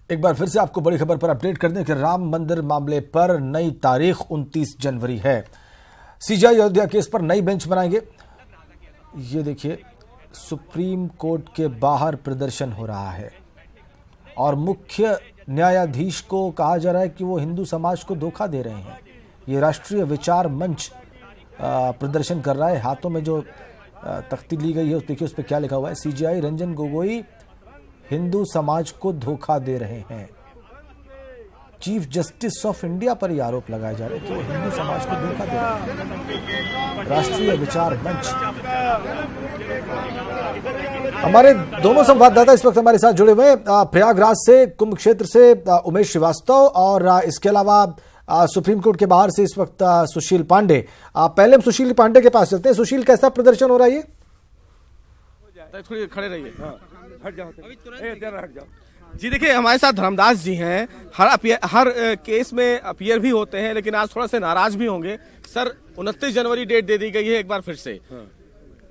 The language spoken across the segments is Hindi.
एक बार फिर से आपको बड़ी खबर पर अपडेट कर दें कि राम मंदिर मामले पर नई तारीख 29 जनवरी है। सीजेआई अयोध्या केस पर नई बेंच बनाएंगे। ये देखिए, सुप्रीम कोर्ट के बाहर प्रदर्शन हो रहा है और मुख्य न्यायाधीश को कहा जा रहा है कि वो हिंदू समाज को धोखा दे रहे हैं। ये राष्ट्रीय विचार मंच प्रदर्शन कर रहा है। हाथों में जो तख्ती ली गई है, देखिए उस पर क्या लिखा हुआ है। सीजेआई रंजन गोगोई हिंदू समाज को धोखा दे रहे हैं। चीफ जस्टिस ऑफ इंडिया पर यह आरोप लगाए जा रहे हैं कि वो हिंदू समाज को धोखा दे रहे हैं। राष्ट्रीय विचार मंच। हमारे दोनों संवाददाता इस वक्त हमारे साथ जुड़े हुए हैं, प्रयागराज से, कुंभ क्षेत्र से उमेश श्रीवास्तव और इसके अलावा सुप्रीम कोर्ट के बाहर से इस वक्त सुशील पांडे। पहले हम सुशील पांडे के पास चलते हैं। सुशील, कैसा प्रदर्शन हो रहा है? थोड़ी खड़े रहिए। हट जाओ, हट जाओ। जी देखिए, हमारे साथ धर्मदास जी हैं। हर केस में अपीयर भी होते हैं, लेकिन आज थोड़ा से नाराज भी होंगे। सर, 29 जनवरी डेट दे दी गई है एक बार फिर से।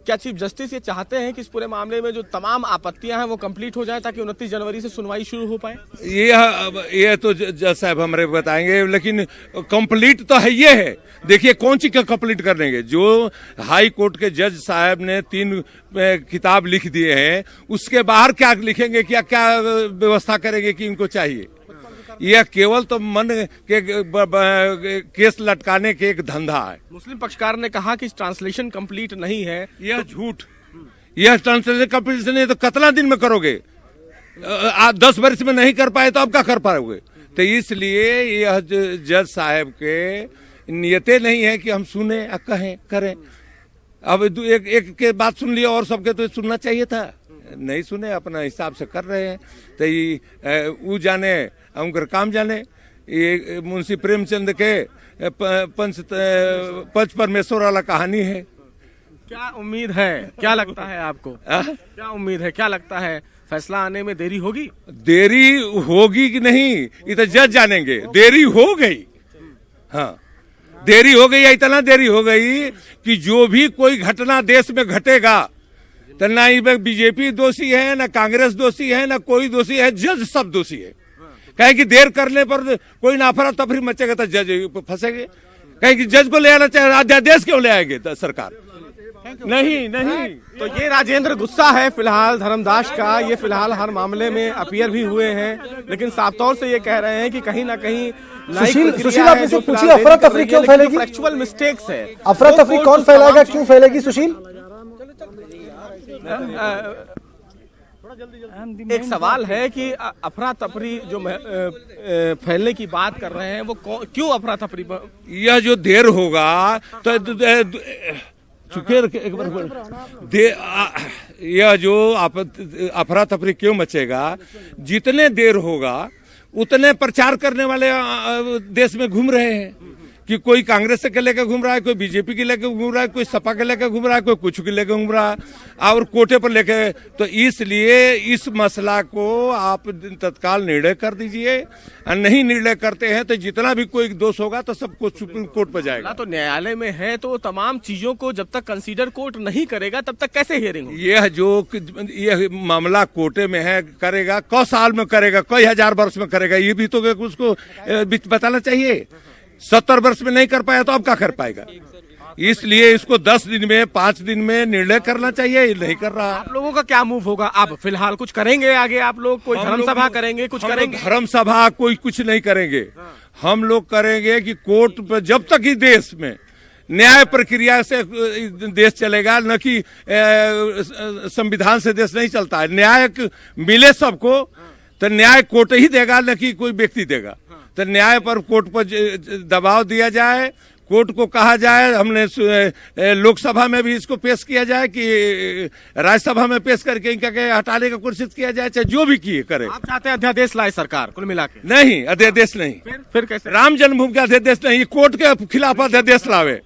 क्या चीफ जस्टिस ये चाहते हैं कि इस पूरे मामले में जो तमाम आपत्तियां हैं वो कंप्लीट हो जाए ताकि 29 जनवरी से सुनवाई शुरू हो पाए? ये तो जज साहब हमारे बताएंगे, लेकिन कंप्लीट तो है ये है। देखिए कौन सी कंप्लीट कर देंगे। जो हाई कोर्ट के जज साहब ने 3 किताब लिख दिए हैं, उसके बाहर क्या लिखेंगे, क्या क्या व्यवस्था करेंगे कि इनको चाहिए? यह केवल तो मन के केस लटकाने के एक धंधा है। मुस्लिम पक्षकार ने कहा कि ट्रांसलेशन कंप्लीट नहीं है। यह झूठ। यह ट्रांसलेशन कंप्लीट नहीं तो कितना दिन में करोगे? 10 वर्ष में नहीं कर पाए तो अब क्या कर पाओगे? तो इसलिए यह जज साहब के नियतें नहीं है कि हम सुने, कहें, करें। अब एक के बात सुन लिया और सबके तो सुनना चाहिए था, नहीं सुने, अपना हिसाब से कर रहे हैं। तो ये वो जाने, उनका काम जाने। ये मुंशी प्रेमचंद के पंच परमेश्वर वाला कहानी है। क्या उम्मीद है, क्या लगता है आपको? क्या उम्मीद है, क्या लगता है, फैसला आने में देरी होगी? देरी होगी कि नहीं ये तो जज जानेंगे। देरी हो गई, हाँ देरी हो गई। इतना देरी हो गई कि जो भी कोई घटना देश में घटेगा तो ना बीजेपी दोषी है, ना कांग्रेस दोषी है, ना कोई दोषी है, जज सब दोषी है। कहे कि देर करने पर कोई नाफरा तफरी मचेगा तो जज फंसेंगे। कहे कि जज को ले आना चाहिए, अध्यादेश क्यों ले आएंगे सरकार? नहीं। तो ये राजेंद्र गुस्सा है फिलहाल धर्मदास का। ये फिलहाल हर मामले में अपीयर भी हुए हैं, लेकिन साफ तौर से ये कह रहे हैं कि कहीं ना कहीं सुशील, आपने से पूछिए अफरा तफरी क्यों फैलेगी? फैक्चुअल मिस्टेक्स है। अफरा तफरी कौन फैलाएगा, क्यों फैलेगी? सुशील, एक सवाल है कि अफरा तफरी जो फैलने की बात कर रहे हैं वो क्यों अफरा तफरी? यह जो देर होगा तो यह जो अफरा तफरी क्यों मचेगा? जितने देर होगा उतने प्रचार करने वाले देश में घूम रहे हैं कि कोई कांग्रेस से के लेकर घूम रहा है, कोई बीजेपी के लेकर घूम रहा है, कोई सपा के लेकर घूम रहा है, कोई कुछ के लेकर घूम रहा है और कोटे पर लेकर। तो इसलिए इस मसला को आप तत्काल निर्णय कर दीजिए। नहीं निर्णय करते हैं तो जितना भी कोई दोष होगा तो सबको सुप्रीम कोर्ट पर जाएगा। तो न्यायालय में है तो तमाम चीजों को जब तक कंसीडर कोर्ट नहीं करेगा तब तक कैसे हियरिंग होगी? यह मामला कोर्टे में है, करेगा कई साल में करेगा, कई हजार वर्ष में करेगा, ये भी तो उसको बताना चाहिए। 70 वर्ष में नहीं कर पाया तो अब क्या कर पाएगा? इसलिए इसको 10 दिन में, 5 दिन में निर्णय करना चाहिए, नहीं कर रहा। आप लोगों का क्या मूव होगा? आप फिलहाल कुछ करेंगे आगे? आप लोग कोई धर्म सभा करेंगे, कुछ करेंगे? धर्म सभा कोई कुछ नहीं करेंगे। हम लोग करेंगे कि कोर्ट पर जब तक ही देश में न्याय प्रक्रिया से देश चलेगा, न कि संविधान से देश नहीं चलता है। न्याय मिले सबको तो न्याय कोर्ट ही देगा, न कि कोई व्यक्ति देगा। तो न्याय पर कोर्ट पर दबाव दिया जाए, कोर्ट को कहा जाए। हमने लोकसभा में भी इसको पेश किया जाए कि राज्यसभा में पेश करके इनका हटाने का कोशिश किया जाए, चाहे जो भी किए करे। आप चाहते हैं अध्यादेश लाए सरकार कुल मिला के? नहीं, अध्यादेश नहीं। फिर कैसे? राम जन्मभूमि का अध्यादेश नहीं, कोर्ट के खिलाफ अध्यादेश लावे।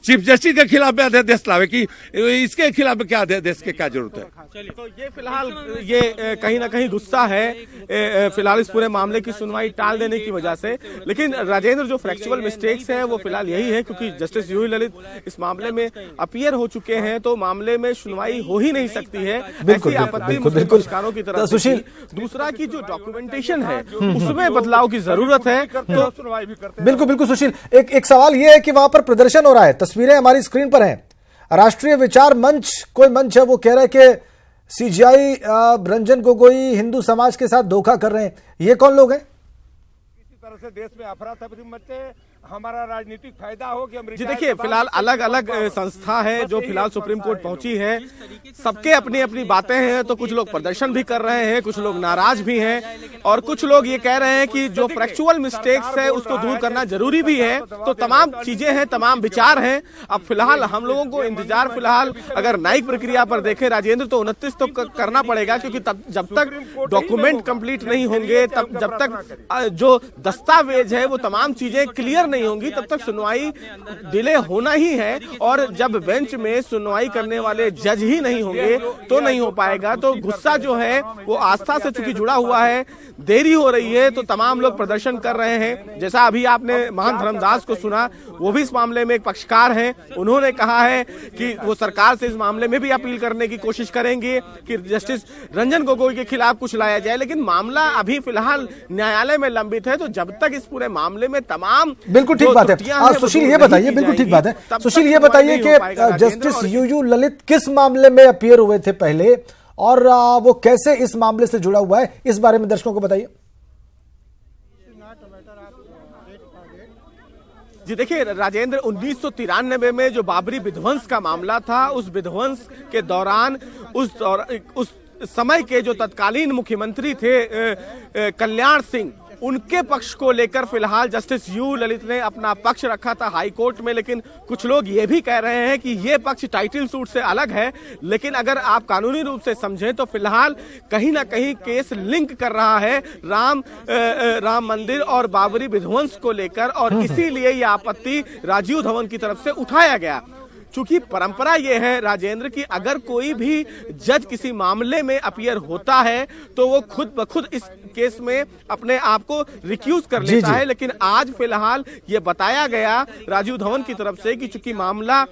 चीफ जस्टिस के खिलाफ अध्यादेश लावे कि इसके खिलाफ क्या अध्यादेश के क्या जरूरत है। तो ये फिलहाल ये कहीं ना कहीं गुस्सा है फिलहाल इस पूरे मामले की सुनवाई टाल देने की वजह से। लेकिन राजेंद्र, जो फैक्चुअल मिस्टेक्स है वो फिलहाल यही है, क्योंकि जस्टिस यूयू ललित इस मामले में अपीयर हो चुके हैं, तो मामले में सुनवाई हो ही नहीं सकती है। बिल्कुल, ऐसी आपत्ति बिल्कुल, मुस्लिम बिल्कुल। पक्षकारों की तरफ से सुशील, थी। दूसरा की जो डॉक्यूमेंटेशन है उसमें बदलाव की जरूरत है। तो सुनवाई भी करते हैं। बिल्कुल बिल्कुल सुशील, एक सवाल यह है कि वहां पर प्रदर्शन हो रहा है, तस्वीरें हमारी स्क्रीन पर हैं। राष्ट्रीय विचार मंच, कोई मंच है, वो कह रहा है कि सीजीआई रंजन गोगोई हिंदू समाज के साथ धोखा कर रहे हैं। ये कौन लोग हैं? किसी तरह से देश में अफरा तफरी मचे, हमारा राजनीतिक फायदा हो कि जी देखिए, फिलहाल अलग अलग संस्था है जो फिलहाल सुप्रीम कोर्ट पहुंची है। सबके अपनी अपनी बातें हैं। तो कुछ लोग प्रदर्शन भी कर रहे हैं, कुछ लोग नाराज भी हैं, और कुछ लोग ये कह रहे हैं कि जो फैक्चुअल मिस्टेक्स है उसको दूर करना जरूरी भी है। तो तमाम चीजें हैं, तमाम विचार हैं। अब फिलहाल हम लोगों को इंतजार, फिलहाल अगर न्यायिक प्रक्रिया पर देखें राजेंद्र, तो 29 तो करना पड़ेगा, क्योंकि तब जब तक डॉक्यूमेंट कंप्लीट नहीं होंगे, तब जब तक जो दस्तावेज है वो तमाम चीजें क्लियर नहीं होंगी, तब तक सुनवाई डिले होना ही है। और जब बेंच में सुनवाई करने वाले जज ही नहीं होंगे तो नहीं हो पाएगा। तो गुस्सा जो है वो आस्था से चूंकि जुड़ा हुआ है, देरी हो रही है, तो तमाम लोग प्रदर्शन कर रहे हैं। जैसा अभी आपने महंत धर्मदास को सुना, वो भी इस मामले में एक पक्षकार हैं। उन्होंने कहा है कि वो सरकार से इस मामले में भी अपील करने की कोशिश करेंगे कि जस्टिस रंजन गोगोई के खिलाफ कुछ लाया जाए। लेकिन मामला अभी फिलहाल न्यायालय में लंबित है, तो जब तक इस पूरे मामले में तमाम बिल्कुल ठीक बात है। सुशील ये बताइए, बिल्कुल ठीक बात है सुशील, ये बताइए कि जस्टिस यूयू ललित किस मामले में अपीयर हुए थे पहले, और वो कैसे इस मामले से जुड़ा हुआ है, इस बारे में दर्शकों को बताइए। जी देखिए राजेंद्र, 1993 में जो बाबरी विध्वंस का मामला था, उस विध्वंस के दौरान उस समय के जो तत्कालीन मुख्यमंत्री थे कल्याण सिंह, उनके पक्ष को लेकर फिलहाल जस्टिस यू ललित ने अपना पक्ष रखा था हाई कोर्ट में। लेकिन कुछ लोग ये भी कह रहे हैं कि ये पक्ष टाइटल सूट से अलग है। लेकिन अगर आप कानूनी रूप से समझें तो फिलहाल कहीं ना कहीं केस लिंक कर रहा है राम मंदिर और बाबरी विध्वंस को लेकर, और इसीलिए यह आपत्ति राजीव धवन की तरफ से उठाया गया। चूंकि परंपरा यह है राजेंद्र की अगर कोई भी जज किसी मामले में अपीयर होता है तो वो खुद ब खुद इस केस में अपने आप को रिक्यूज कर लेता है। लेकिन आज फिलहाल ये बताया गया राजीव धवन की तरफ से कि चूंकि मामला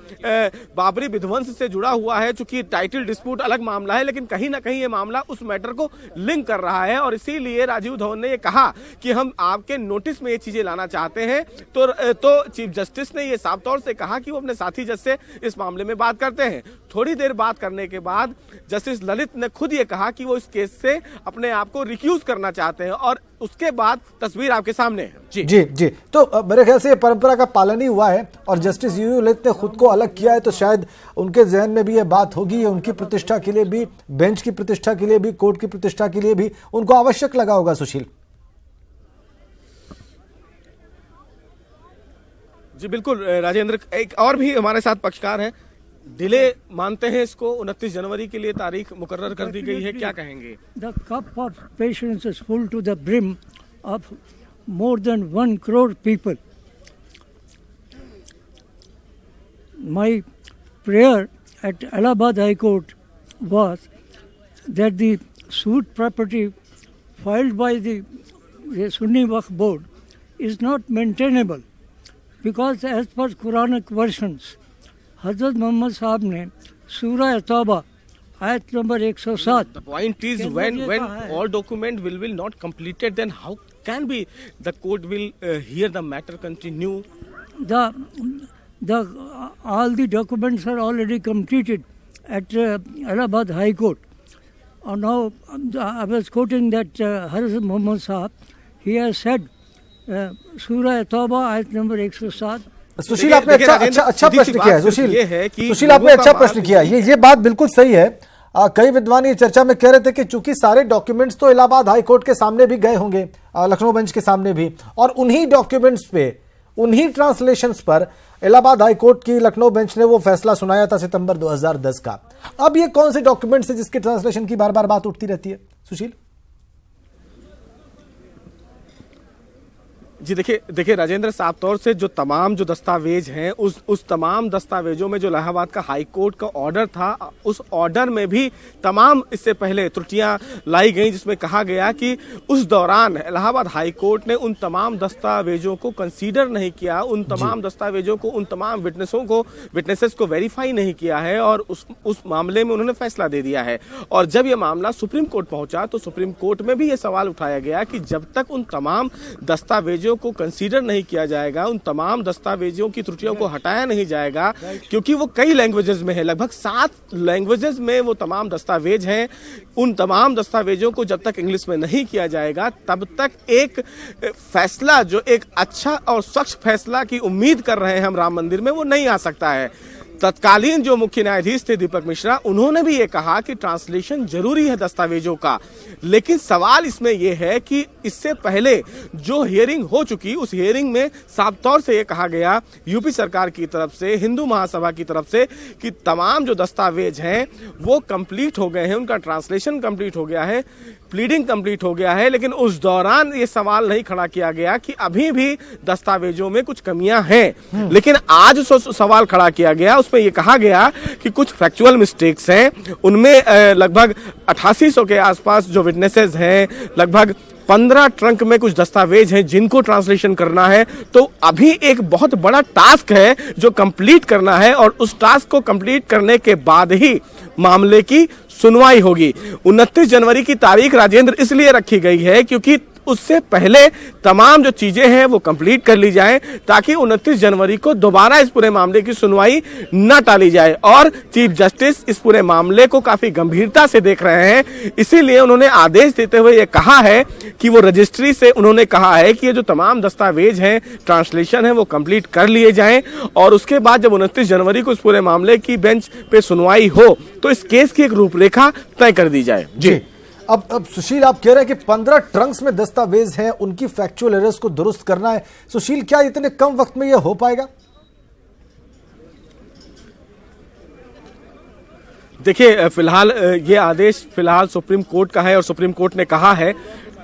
बाबरी विध्वंस से जुड़ा हुआ है, चूंकि टाइटल डिस्प्यूट अलग मामला है, लेकिन कहीं ना कहीं ये मामला उस मैटर को लिंक कर रहा है, और इसीलिए राजीव धवन ने ये कहा कि हम आपके नोटिस में ये चीजें लाना चाहते हैं। तो चीफ जस्टिस ने ये साफ तौर से कहा कि वो अपने साथी जज से इस मामले में बात करते हैं। थोड़ी देर बात करने के बाद जस्टिस ललित ने खुद ये कहा कि वो इस केस से अपने आप को रिक्यूज करना चाहते हैं, और उसके बाद तस्वीर आपके सामने है। जी जी जी, तो मेरे ख्याल से ये परंपरा का पालन ही हुआ है, और जस्टिस यूयू ललित ने खुद को अलग किया है, तो शायद उनके जहन में भी ये बात होगी, उनकी प्रतिष्ठा के लिए भी, बेंच की प्रतिष्ठा के लिए भी, कोर्ट की प्रतिष्ठा के लिए भी उनको आवश्यक लगा होगा। सुशील जी बिल्कुल राजेंद्र, एक और भी हमारे साथ पक्षकार हैं। डिले मानते हैं इसको, 29 जनवरी के लिए तारीख मुकर्रर कर दी गई है, क्या कहेंगे? The cup of patience is full to the brim of more than 1 crore people. My prayer at Allahabad High Court was that the suit property filed by the Sunni Waqf Board is not maintainable, because as per Quranic versions, Hazrat Muhammad Sahab ने सूरह तौबा आयत number 107. The point is when all document will not completed, then how can be the court will hear the matter continue? All the documents are already completed at Allahabad High Court. And now I was quoting that Hazrat Muhammad Sahab, he has said सूरह तौबा आयत नंबर 107. सुशील आपने अच्छा प्रश्न किया है। सुशील आपने अच्छा प्रश्न किया, ये बात बिल्कुल सही है। कई विद्वान ये चर्चा में कह रहे थे कि चूंकि सारे डॉक्यूमेंट्स तो इलाहाबाद हाई कोर्ट के सामने भी गए होंगे, लखनऊ बेंच के सामने भी, और उन्हीं डॉक्यूमेंट्स पे, उन्हीं ट्रांसलेशंस पर इलाहाबाद हाई कोर्ट की लखनऊ बेंच ने वो फैसला सुनाया था सितंबर 2010 का। अब ये कौन से डॉक्यूमेंट्स है जिसके ट्रांसलेशन की बार बार बात उठती रहती है? सुशील जी देखिए राजेंद्र, साफ तौर से जो तमाम जो दस्तावेज हैं उस तमाम दस्तावेजों में जो इलाहाबाद का हाई कोर्ट का ऑर्डर था, उस ऑर्डर में भी तमाम इससे पहले त्रुटियां लाई गई, जिसमें कहा गया कि उस दौरान इलाहाबाद हाई कोर्ट ने उन तमाम दस्तावेजों को कंसीडर नहीं किया, उन तमाम दस्तावेजों को, उन तमाम विटनेसेस को वेरीफाई नहीं किया है और उस मामले में उन्होंने फैसला दे दिया है। और जब यह मामला सुप्रीम कोर्ट पहुंचा तो सुप्रीम कोर्ट में भी यह सवाल उठाया गया कि जब तक उन तमाम दस्तावेजों को कंसीडर नहीं किया जाएगा, उन तमाम दस्तावेजों की त्रुटियों को हटाया नहीं जाएगा, क्योंकि वो कई लैंग्वेजेस में है, लगभग 7 लैंग्वेजेस में वो तमाम दस्तावेज हैं, उन तमाम दस्तावेजों को जब तक इंग्लिश में नहीं किया जाएगा तब तक एक फैसला, जो एक अच्छा और स्वच्छ फैसला की उम्मीद कर रहे हैं हम राम मंदिर में, वो नहीं आ सकता है। तत्कालीन जो मुख्य न्यायाधीश थे दीपक मिश्रा, उन्होंने भी ये कहा कि ट्रांसलेशन जरूरी है दस्तावेजों का, लेकिन सवाल इसमें यह है कि इससे पहले जो हियरिंग हो चुकी, उस हियरिंग में साफ तौर से ये कहा गया यूपी सरकार की तरफ से, हिंदू महासभा की तरफ से, कि तमाम जो दस्तावेज हैं वो कंप्लीट हो गए हैं, उनका ट्रांसलेशन कंप्लीट हो गया है, प्लीडिंग कंप्लीट हो गया है, लेकिन उस दौरान ये सवाल नहीं खड़ा किया गया कि अभी भी दस्तावेजों में कुछ कमियां हैं। लेकिन आज सवाल खड़ा किया गया, उसमें यह कहा गया कि कुछ फैक्चुअल मिस्टेक्स हैं, उनमें लगभग 8800 के आसपास जो विटनेसेस हैं, लगभग 15 ट्रंक में कुछ दस्तावेज हैं जिनको ट्रांसलेशन करना है। तो अभी एक बहुत बड़ा टास्क है जो कंप्लीट करना है, और उस टास्क को कंप्लीट करने के बाद ही मामले की सुनवाई होगी। 29 जनवरी की तारीख राजेंद्र इसलिए रखी गई है क्योंकि उससे पहले तमाम जो चीजें हैं वो कंप्लीट कर ली जाएं, ताकि 29 जनवरी को दोबारा इस पूरे मामले की सुनवाई न टाली जाए। और चीफ जस्टिस इस पूरे मामले को काफी गंभीरता से देख रहे हैं, इसीलिए उन्होंने आदेश देते हुए ये कहा है कि वो रजिस्ट्री से उन्होंने कहा है कि ये जो तमाम दस्तावेज हैं, ट्रांसलेशन है, वो कंप्लीट कर लिए जाएं, और उसके बाद जब 29 जनवरी को इस पूरे मामले की बेंच पे सुनवाई हो तो इस केस की एक रूपरेखा तय कर दी जाए। जी अब सुशील, आप कह रहे हैं कि 15 ट्रंक्स में दस्तावेज हैं, उनकी फैक्चुअल एरर्स को दुरुस्त करना है। सुशील, क्या इतने कम वक्त में यह हो पाएगा? देखिए, फिलहाल ये आदेश फिलहाल सुप्रीम कोर्ट का है और सुप्रीम कोर्ट ने कहा है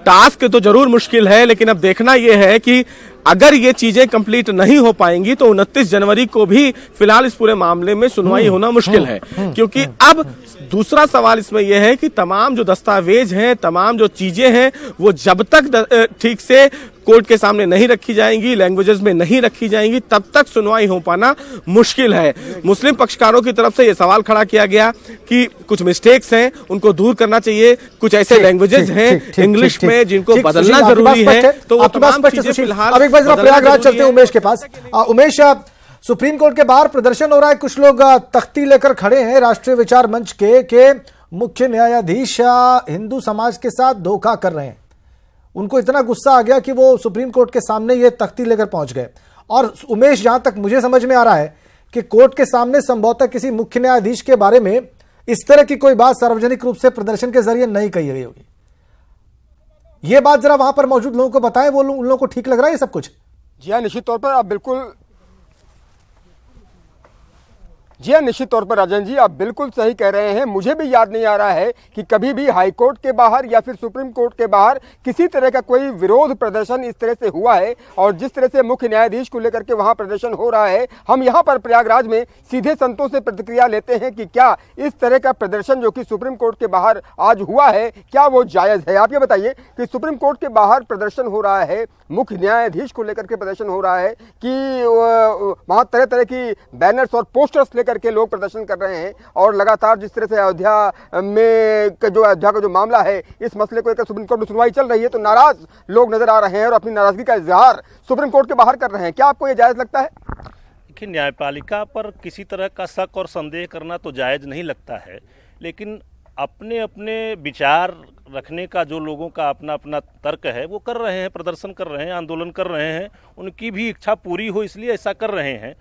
टास्क तो जरूर मुश्किल है, लेकिन अब देखना यह है कि अगर ये चीजें कंप्लीट नहीं हो पाएंगी तो 29 जनवरी को भी फिलहाल इस पूरे मामले में सुनवाई होना मुश्किल है, क्योंकि अब दूसरा सवाल इसमें यह है कि तमाम जो दस्तावेज हैं, तमाम जो चीजें हैं, वो जब तक ठीक से कोर्ट के सामने नहीं रखी जाएंगी, लैंग्वेजेस में नहीं रखी जाएंगी, तब तक सुनवाई हो पाना मुश्किल है। मुस्लिम पक्षकारों की तरफ से यह सवाल खड़ा किया गया कि कुछ मिस्टेक्स हैं, उनको दूर करना चाहिए, कुछ ऐसे लैंग्वेजेस हैं इंग्लिश में जिनको बदलना जरूरी है। तो वो तमाम चीजें फिलहाल प्रयागराज चलते हैं उमेश के पास। उमेश, सुप्रीम कोर्ट के बाहर प्रदर्शन हो रहा है, कुछ लोग तख्ती लेकर खड़े हैं राष्ट्रीय विचार मंच के मुख्य न्यायाधीश हिंदू समाज के साथ धोखा कर रहे हैं। उनको इतना गुस्सा आ गया कि वो सुप्रीम कोर्ट के सामने ये तख्ती लेकर पहुंच गए। और उमेश, जहां तक मुझे समझ में आ रहा है कि कोर्ट के सामने संभवतः किसी मुख्य न्यायाधीश के बारे में इस तरह की कोई बात सार्वजनिक रूप से प्रदर्शन के जरिए नहीं कही गई होगी। ये बात जरा वहां पर मौजूद लोगों को बताएं, वो उन लोगों को ठीक लग रहा है ये सब कुछ? जी हाँ, निश्चित तौर पर आप बिल्कुल जी हाँ, निश्चित तौर पर राजन जी आप बिल्कुल सही कह रहे हैं। मुझे भी याद नहीं आ रहा है कि कभी भी हाई कोर्ट के बाहर या फिर सुप्रीम कोर्ट के बाहर किसी तरह का कोई विरोध प्रदर्शन इस तरह से हुआ है, और जिस तरह से मुख्य न्यायाधीश को लेकर के वहां प्रदर्शन हो रहा है, हम यहाँ पर प्रयागराज में सीधे संतों से प्रतिक्रिया लेते हैं कि क्या इस तरह का प्रदर्शन जो कि सुप्रीम कोर्ट के बाहर आज हुआ है, क्या वो जायज है? आप ये बताइए कि सुप्रीम कोर्ट के बाहर प्रदर्शन हो रहा है, मुख्य न्यायाधीश को लेकर के प्रदर्शन हो रहा है कि वहां तरह तरह की बैनर्स और पोस्टर्स करके लोग प्रदर्शन कर रहे हैं, और लगातार जिस तरह से अयोध्या का जो मामला है, इस मसले को लेकर सुप्रीम कोर्ट में सुनवाई चल रही है, तो नाराज लोग नजर आ रहे हैं और अपनी नाराजगी का इजहार सुप्रीम कोर्ट के बाहर कर रहे हैं। क्या आपको यह जायज लगता है? देखिए, न्यायपालिका पर किसी तरह का शक और संदेह करना तो जायज नहीं लगता है, लेकिन अपने अपने विचार रखने का जो लोगों का अपना अपना तर्क है वो कर रहे हैं, प्रदर्शन कर रहे हैं, आंदोलन कर रहे हैं, उनकी भी इच्छा पूरी हो इसलिए ऐसा कर रहे हैं।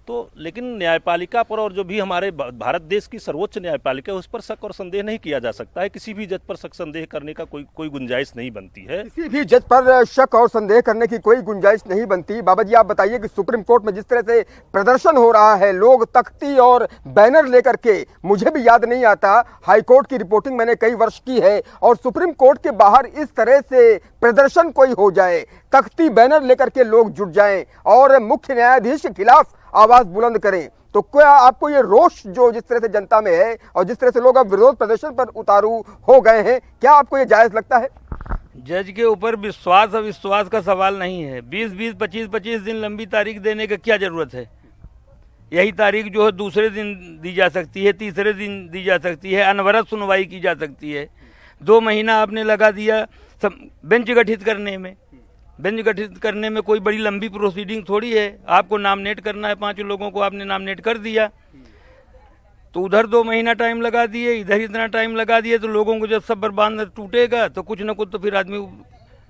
तो लेकिन न्यायपालिका पर, और जो भी हमारे भारत देश की सर्वोच्च न्यायपालिका है, उस पर शक और संदेह नहीं किया जा सकता है। किसी भी जज पर शक संदेह करने का कोई गुंजाइश नहीं बनती है। किसी भी जज पर शक और संदेह करने की कोई गुंजाइश नहीं बनती। बाबा जी आप बताइए कि सुप्रीम कोर्ट में जिस तरह से प्रदर्शन हो रहा है, लोग तख्ती और बैनर लेकर के, मुझे भी याद नहीं आता, हाई कोर्ट की रिपोर्टिंग मैंने कई वर्ष की है और सुप्रीम कोर्ट के बाहर इस तरह से प्रदर्शन कोई हो जाए, तख्ती बैनर लेकर के लोग जुट जाएं और मुख्य न्यायाधीश के खिलाफ आवाज बुलंद करें, तो क्या आपको ये रोष जो जिस तरह से जनता में है और जिस तरह से लोग अब विरोध प्रदर्शन पर उतारू हो गए हैं, क्या आपको ये जायज लगता है? जज के ऊपर विश्वास अविश्वास का सवाल नहीं है। 20-20, 25-25 दिन लंबी तारीख देने की क्या जरूरत है? यही तारीख जो है दूसरे दिन दी जा सकती है, तीसरे दिन दी जा सकती है, अनवरत सुनवाई की जा सकती है। 2 महीना आपने लगा दिया सब बेंच गठित करने में। बेंच गठित करने में कोई बड़ी लंबी प्रोसीडिंग थोड़ी है। आपको नामिनेट करना है, 5 लोगों को आपने नामिनेट कर दिया, तो उधर 2 महीना टाइम लगा दिए, इधर इतना टाइम लगा दिए, तो लोगों को जब सब्र बांध टूटेगा तो कुछ न कुछ तो फिर आदमी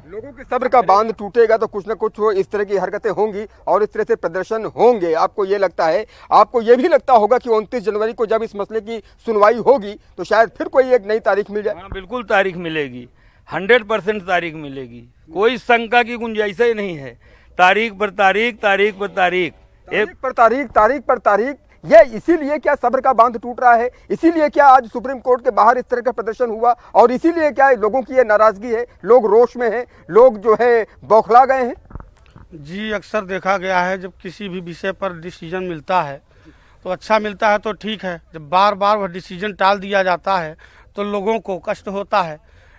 लोगों के सब्र का बांध टूटेगा तो कुछ न कुछ इस तरह की हरकतें होंगी और इस तरह से प्रदर्शन होंगे। आपको ये लगता है, आपको ये भी लगता होगा कि 29 जनवरी को जब इस मसले की सुनवाई होगी तो शायद फिर कोई एक नई तारीख मिल जाए? हाँ, बिल्कुल तारीख मिलेगी, 100% तारीख मिलेगी, कोई शंका की गुंजाइश ही नहीं है। तारीख पर तारीख, तारीख पर तारीख, तारीख पर तारीख, तारीख पर तारीख। ये इसीलिए क्या सब्र का बांध टूट रहा है? इसीलिए क्या आज सुप्रीम कोर्ट के बाहर इस तरह का प्रदर्शन हुआ? और इसीलिए क्या लोगों की ये नाराजगी है? लोग रोष में हैं, लोग जो है बौखला गए हैं? जी, अक्सर देखा गया है जब किसी भी विषय पर डिसीजन मिलता है तो अच्छा मिलता है तो ठीक है, जब बार बार वह डिसीजन टाल दिया जाता है तो लोगों को कष्ट होता है।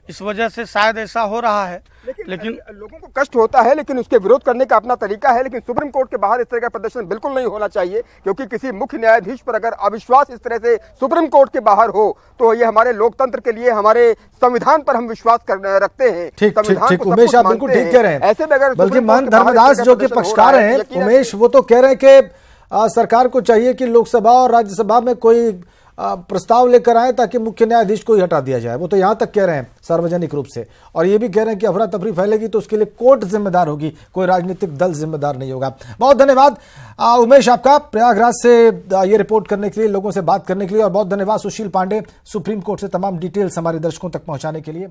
इस वजह से शायद ऐसा हो रहा है। लेकिन लोगों को कष्ट होता है, लेकिन उसके विरोध करने का अपना तरीका है। लेकिन सुप्रीम कोर्ट के बाहर इस तरह का प्रदर्शन बिल्कुल नहीं होना चाहिए, क्योंकि किसी मुख्य न्यायाधीश पर अगर अविश्वास इस तरह से सुप्रीम कोर्ट के बाहर हो तो ये हमारे लोकतंत्र के लिए, हमारे संविधान पर हम विश्वास रखते हैं। ठीक, उमेश, आप बिल्कुल ठीक कह रहे हैं। ऐसे में अगर बल्कि मान धर्मदास जो कि पक्षकार हैं, उमेश, वो तो कह रहे हैं कि सरकार को चाहिए कि लोकसभा और राज्यसभा में कोई प्रस्ताव लेकर आए ताकि मुख्य न्यायाधीश को ही हटा दिया जाए। वो तो यहां तक कह रहे हैं सार्वजनिक रूप से, और ये भी कह रहे हैं कि अफरा तफरी फैलेगी तो उसके लिए कोर्ट जिम्मेदार होगी, कोई राजनीतिक दल जिम्मेदार नहीं होगा। बहुत धन्यवाद उमेश आपका, प्रयागराज से ये रिपोर्ट करने के लिए, लोगों से बात करने के लिए, और बहुत धन्यवाद सुशील पांडे, सुप्रीम कोर्ट से तमाम डिटेल्स हमारे दर्शकों तक पहुंचाने के लिए।